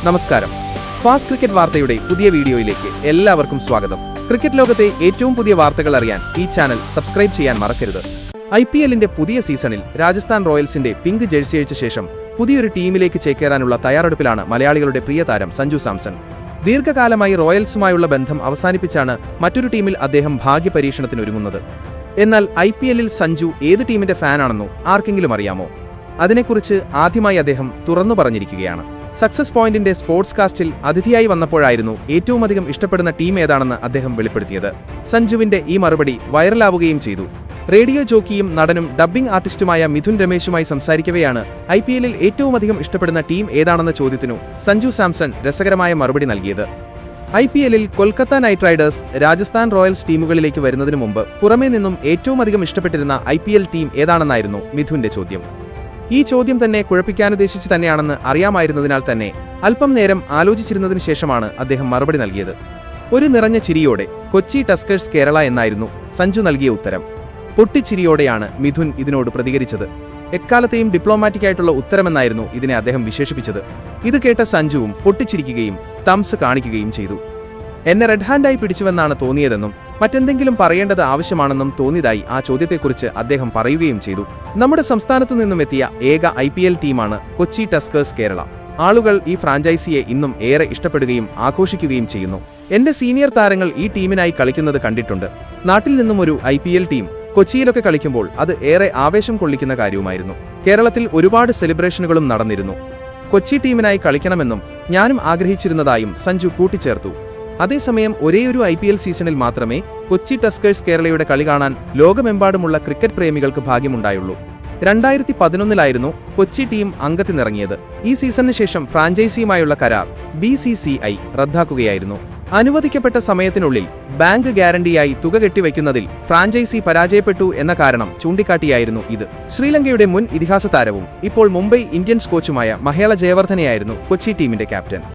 നമസ്കാരം. Fast cricket വാർത്തയുടെ പുതിയ വീഡിയോയിലേക്ക് എല്ലാവർക്കും സ്വാഗതം. ക്രിക്കറ്റ് ലോകത്തെ ഏറ്റവും പുതിയ വാർത്തകൾ അറിയാൻ ഈ ചാനൽ സബ്സ്ക്രൈബ് ചെയ്യാൻ മറക്കരുത്. IPLന്റെ പുതിയ സീസണിൽ രാജസ്ഥാൻ റോയൽസിന്റെ പിങ്ക് ജേഴ്സി അഴിച്ച ശേഷം പുതിയൊരു ടീമിലേക്ക് ചേക്കേറാനുള്ള തയ്യാറെടുപ്പിലാണ് മലയാളികളുടെ പ്രിയ താരം സഞ്ജു സാംസൺ. ദീർഘകാലമായി റോയൽസുമായുള്ള ബന്ധം അവസാനിപ്പിച്ചാണ് മറ്റൊരു ടീമിൽ അദ്ദേഹം ഭാഗ്യപരീക്ഷണത്തിനൊരുങ്ങുന്നത്. എന്നാൽ IPLൽ സഞ്ജു ഏത് ടീമിന്റെ ഫാനാണെന്നോ ആർക്കെങ്കിലും അറിയാമോ? അതിനെക്കുറിച്ച് ആദ്യമായി അദ്ദേഹം തുറന്നു പറഞ്ഞിരിക്കുകയാണ്. സക്സസ് പോയിന്റിന്റെ സ്പോർട്സ് കാസ്റ്റിൽ അതിഥിയായി വന്നപ്പോഴായിരുന്നു ഏറ്റവുമധികം ഇഷ്ടപ്പെടുന്ന ടീം ഏതാണെന്ന് അദ്ദേഹം വെളിപ്പെടുത്തിയത്. സഞ്ജുവിന്റെ ഈ മറുപടി വൈറലാവുകയും ചെയ്തു. റേഡിയോ ജോക്കിയും നടനും ഡബ്ബിംഗ് ആർട്ടിസ്റ്റുമായ മിഥുൻ രമേശുമായി സംസാരിക്കവെയാണ് IPLൽ ഏറ്റവുമധികം ഇഷ്ടപ്പെടുന്ന ടീം ഏതാണെന്ന ചോദ്യത്തിനു സഞ്ജു സാംസൺ രസകരമായ മറുപടി നൽകിയത്. IPLൽ Kolkata Knight Riders, Rajasthan Royals ടീമുകളിലേക്ക് വരുന്നതിനു മുമ്പ് പുറമേ നിന്നും ഏറ്റവുമധികം ഇഷ്ടപ്പെട്ടിരുന്ന IPL ടീം ഏതാണെന്നായിരുന്നു മിഥുന്റെ ചോദ്യം. ഈ ചോദ്യം തന്നെ കുഴപ്പിക്കാനുദ്ദേശിച്ച് തന്നെയാണെന്ന് അറിയാമായിരുന്നതിനാൽ തന്നെ അല്പം നേരം ആലോചിച്ചിരുന്നതിനു ശേഷമാണ് അദ്ദേഹം മറുപടി നൽകിയത്. ഒരു നിറഞ്ഞ ചിരിയോടെ കൊച്ചി ടസ്കേഴ്സ് കേരള എന്നായിരുന്നു സഞ്ജു നൽകിയ ഉത്തരം. പൊട്ടിച്ചിരിയോടെയാണ് മിഥുൻ ഇതിനോട് പ്രതികരിച്ചത്. എക്കാലത്തെയും ഡിപ്ലോമാറ്റിക്കായിട്ടുള്ള ഉത്തരമെന്നായിരുന്നു ഇതിനെ അദ്ദേഹം വിശേഷിപ്പിച്ചത്. ഇത് കേട്ട സഞ്ജുവും പൊട്ടിച്ചിരിക്കുകയും തംസ് കാണിക്കുകയും ചെയ്തു. എന്നെ റെഡ് ഹാൻഡായി പിടിച്ചുവെന്നാണ് തോന്നിയതെന്നും മറ്റെന്തെങ്കിലും പറയേണ്ടത് ആവശ്യമാണെന്നും തോന്നിയതായി ആ ചോദ്യത്തെക്കുറിച്ച് അദ്ദേഹം പറയുകയും ചെയ്തു. നമ്മുടെ സംസ്ഥാനത്തു നിന്നുമെത്തിയ ഏക IPL ടീമാണ് കൊച്ചി ടസ്കേഴ്സ് കേരള. ആളുകൾ ഈ ഫ്രാഞ്ചൈസിയെ ഇന്നും ഏറെ ഇഷ്ടപ്പെടുകയും ആഘോഷിക്കുകയും ചെയ്യുന്നു. എന്റെ സീനിയർ താരങ്ങൾ ഈ ടീമിനായി കളിക്കുന്നത് കണ്ടിട്ടുണ്ട്. നാട്ടിൽ നിന്നും ഒരു IPL ടീം കൊച്ചിയിലൊക്കെ കളിക്കുമ്പോൾ അത് ഏറെ ആവേശം കൊള്ളിക്കുന്ന കാര്യവുമായിരുന്നു. കേരളത്തിൽ ഒരുപാട് സെലിബ്രേഷനുകളും നടന്നിരുന്നു. കൊച്ചി ടീമിനായി കളിക്കണമെന്നും ഞാനും ആഗ്രഹിച്ചിരുന്നതായും സഞ്ജു കൂട്ടിച്ചേർത്തു. അതേസമയം ഒരേയൊരു IPL സീസണിൽ മാത്രമേ കൊച്ചി ടസ്കേഴ്സ് കേരളയുടെ കളി കാണാൻ ലോകമെമ്പാടുമുള്ള ക്രിക്കറ്റ് പ്രേമികൾക്ക് ഭാഗ്യമുണ്ടായുള്ളൂ. 2011 കൊച്ചി ടീം അംഗത്തിനിറങ്ങിയത്. ഈ സീസണിന് ശേഷം ഫ്രാഞ്ചൈസിയുമായുള്ള കരാർ BCCI റദ്ദാക്കുകയായിരുന്നു. അനുവദിക്കപ്പെട്ട സമയത്തിനുള്ളിൽ ബാങ്ക് ഗ്യാരണ്ടിയായി തുക കെട്ടിവയ്ക്കുന്നതിൽ ഫ്രാഞ്ചൈസി പരാജയപ്പെട്ടു എന്ന കാരണം ചൂണ്ടിക്കാട്ടിയായിരുന്നു ഇത്. ശ്രീലങ്കയുടെ മുൻ ഇതിഹാസ താരവും ഇപ്പോൾ മുംബൈ ഇന്ത്യൻസ് കോച്ചുമായ മഹേള ജയവർദ്ധനെയായിരുന്നു കൊച്ചി ടീമിന്റെ ക്യാപ്റ്റൻ.